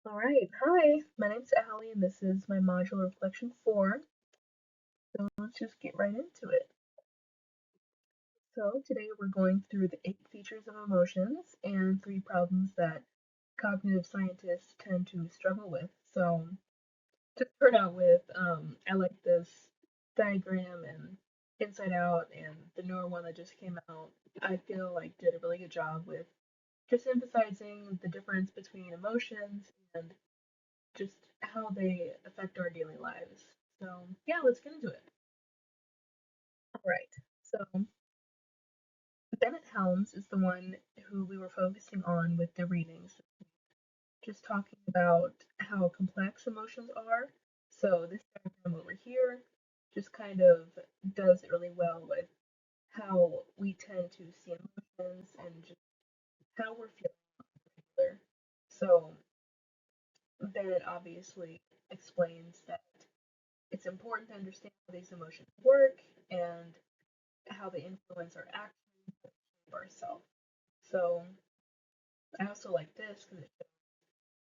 All right, hi, my name's Allie, and this is my module reflection 4. So let's just get right into it. So today we're going through the 8 features of emotions and 3 problems that cognitive scientists tend to struggle with. So to start out with, I like this diagram and Inside Out and the newer one that just came out. I feel like did a really good job with just emphasizing the difference between emotions and just how they affect our daily lives. So, yeah, let's get into it. All right. So, Bennett Helms is the one who we were focusing on with the readings, just talking about how complex emotions are. So, this diagram over here just kind of does it really well with how we tend to see emotions and just how we're feeling. So, Bennett obviously explains that it's important to understand how these emotions work and how they influence our actions and shape ourselves. So I also like this because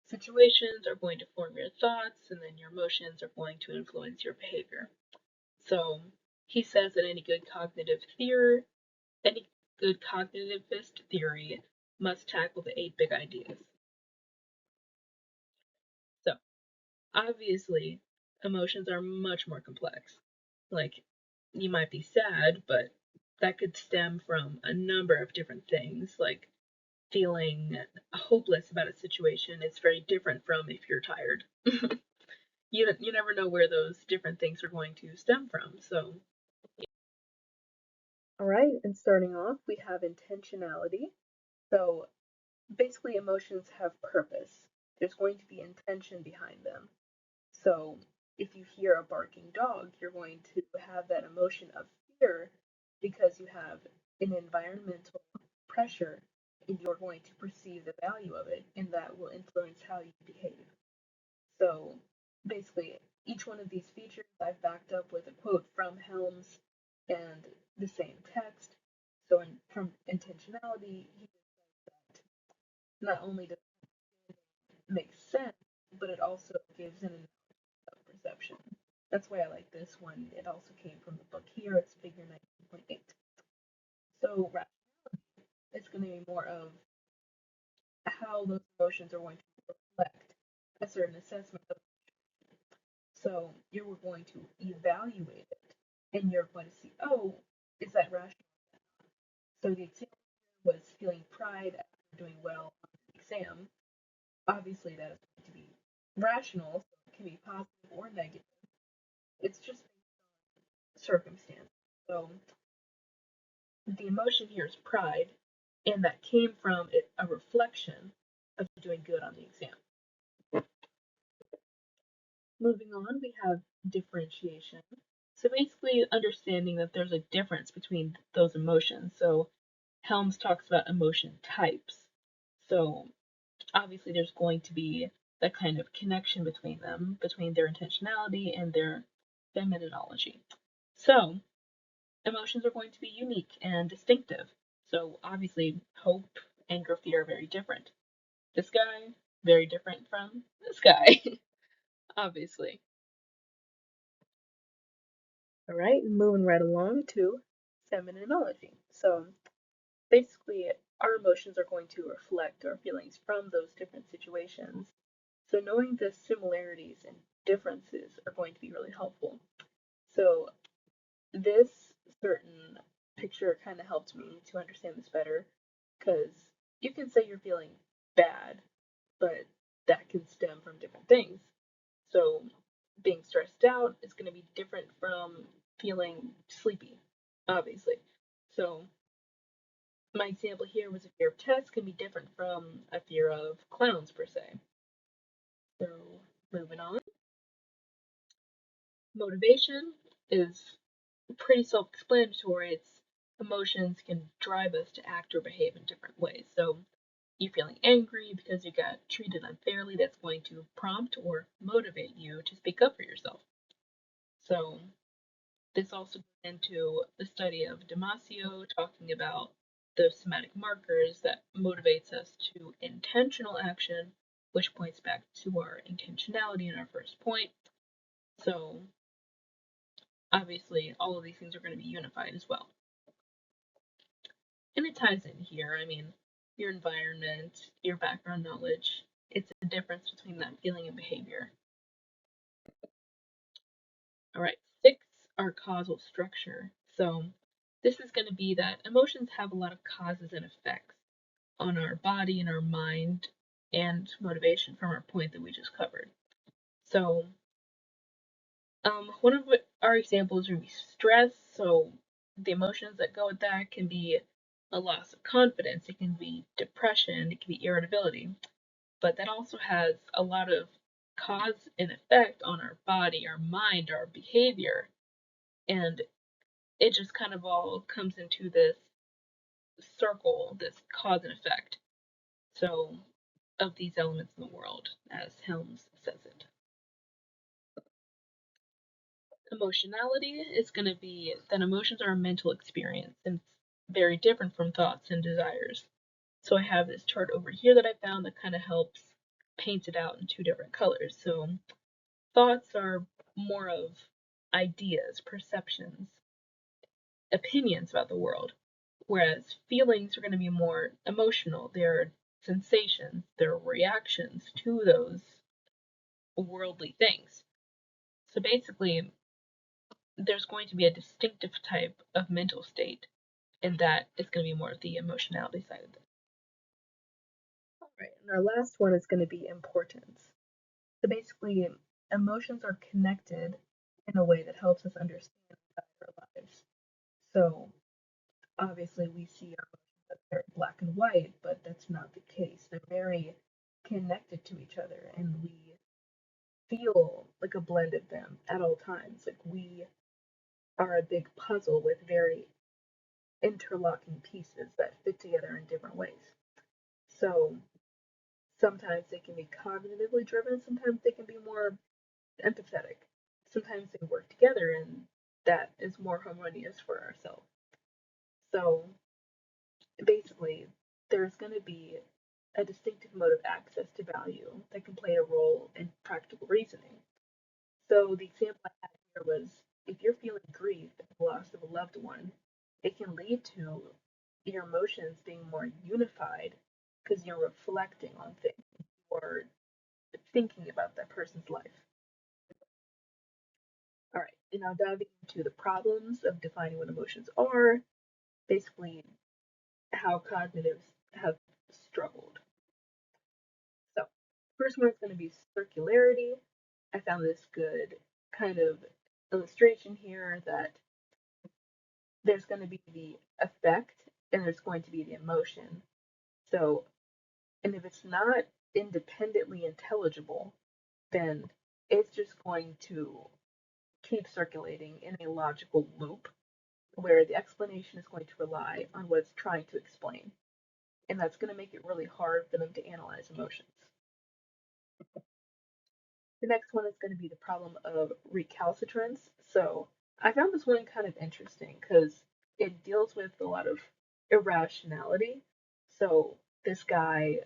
situations are going to form your thoughts, and then your emotions are going to influence your behavior. So he says that any good cognitivist theory must tackle the 8 big ideas. So obviously, emotions are much more complex. Like, you might be sad, but that could stem from a number of different things, like feeling hopeless about a situation is very different from if you're tired. You never know where those different things are going to stem from. So, all right, and starting off, we have intentionality. So, basically, emotions have purpose. There's going to be intention behind them. So, if you hear a barking dog, you're going to have that emotion of fear because you have an environmental pressure and you're going to perceive the value of it, and that will influence how you behave. So, basically, each one of these features I've backed up with a quote from Helms and the same text. So, from intentionality, he says that not only does it make sense, but it also gives an of perception. That's why I like this one. It also came from the book here. It's figure 19.8. So it's going to be more of how those emotions are going to reflect a certain assessment of. So you're going to evaluate it and you're going to see, oh, is that rational? So the example was feeling pride after doing well on the exam. Obviously, that is going to be rational, so it can be positive or negative. It's just circumstance. So the emotion here is pride, and that came from a reflection of doing good on the exam. Moving on, we have differentiation. So basically, understanding that there's a difference between those emotions. So Helms talks about emotion types. So obviously, there's going to be that kind of connection between them, between their intentionality and their phenomenology. So emotions are going to be unique and distinctive. So obviously, hope, anger, fear are very different. This guy, very different from this guy, obviously. All right, moving right along to phenomenology. So basically, our emotions are going to reflect our feelings from those different situations. So knowing the similarities and differences are going to be really helpful. So this certain picture kind of helped me to understand this better because you can say you're feeling bad, but that can stem from different things. So being stressed out is going to be different from feeling sleepy, obviously. So my example here was a fear of tests can be different from a fear of clowns per se. So moving on, motivation is pretty self-explanatory. It's emotions can drive us to act or behave in different ways. So you feeling angry because you got treated unfairly, that's going to prompt or motivate you to speak up for yourself. So this also goes into the study of Damasio talking about the somatic markers that motivates us to intentional action which points back to our intentionality in our first point. So obviously all of these things are going to be unified as well. And it ties in here. I mean, your environment, your background knowledge, it's a difference between that feeling and behavior. All right, 6, our causal structure. So this is going to be that emotions have a lot of causes and effects on our body and our mind and motivation from our point that we just covered. So one of our examples would be stress. So the emotions that go with that can be a loss of confidence, it can be depression, it can be irritability. But that also has a lot of cause and effect on our body, our mind, our behavior. And it just kind of all comes into this circle, this cause and effect. So, of these elements in the world, as Helms says it. Emotionality is going to be that emotions are a mental experience and it's very different from thoughts and desires. So I have this chart over here that I found that kind of helps paint it out in 2 different colors. So thoughts are more of ideas, perceptions, opinions about the world, whereas feelings are going to be more emotional. They're sensations, they're reactions to those worldly things. So basically, there's going to be a distinctive type of mental state, and that is going to be more of the emotionality side of it. All right, and our last one is going to be importance. So basically, emotions are connected in a way that helps us understand our lives. So obviously, we see our emotions as they're black and white, but that's not the case. They're very connected to each other, and we feel like a blend of them at all times. Like we are a big puzzle with very interlocking pieces that fit together in different ways. So sometimes they can be cognitively driven, sometimes they can be more empathetic. Sometimes they work together and that is more harmonious for ourselves. So basically, there's going to be a distinctive mode of access to value that can play a role in practical reasoning. So the example I had here was if you're feeling grief at the loss of a loved one, it can lead to your emotions being more unified because you're reflecting on things or thinking about that person's life. All right, and now diving into the problems of defining what emotions are, basically how cognitives have struggled. So, first one is going to be circularity. I found this good kind of illustration here that there's going to be the effect and there's going to be the emotion. So, and if it's not independently intelligible, then it's just going to keep circulating in a logical loop where the explanation is going to rely on what it's trying to explain. And that's going to make it really hard for them to analyze emotions. The next one is going to be the problem of recalcitrance. So I found this one kind of interesting because it deals with a lot of irrationality. So this guy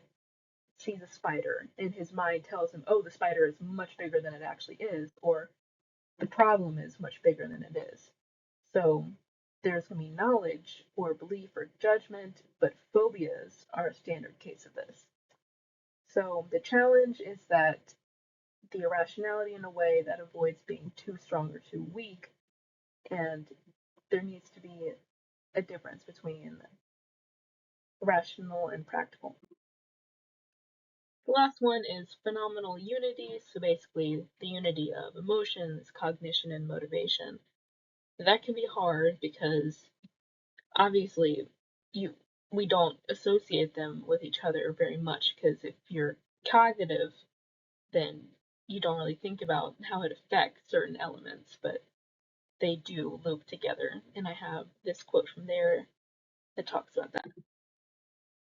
sees a spider and his mind tells him, oh, the spider is much bigger than it actually is, or the problem is much bigger than it is. So there's going to be knowledge or belief or judgment, but phobias are a standard case of this. So the challenge is that the irrationality in a way that avoids being too strong or too weak, and there needs to be a difference between rational and practical. The last one is phenomenal unity, so basically the unity of emotions, cognition, and motivation. That can be hard because obviously you we don't associate them with each other very much because if you're cognitive, then you don't really think about how it affects certain elements, but they do loop together. And I have this quote from there that talks about that.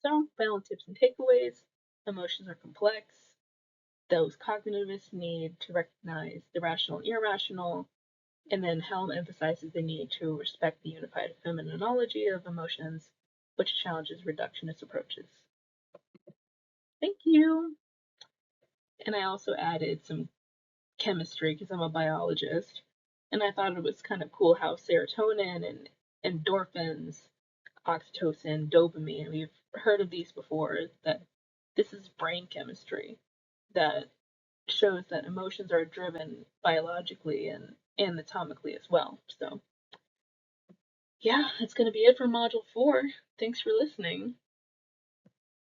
So, final tips and takeaways: emotions are complex. Those cognitivists need to recognize the rational and irrational. And then Helm emphasizes the need to respect the unified phenomenology of emotions, which challenges reductionist approaches. Thank you. And I also added some chemistry because I'm a biologist. And I thought it was kind of cool how serotonin and endorphins, oxytocin, dopamine, we've heard of these before, that this is brain chemistry that shows that emotions are driven biologically and anatomically as well. So, yeah, that's going to be it for Module 4. Thanks for listening.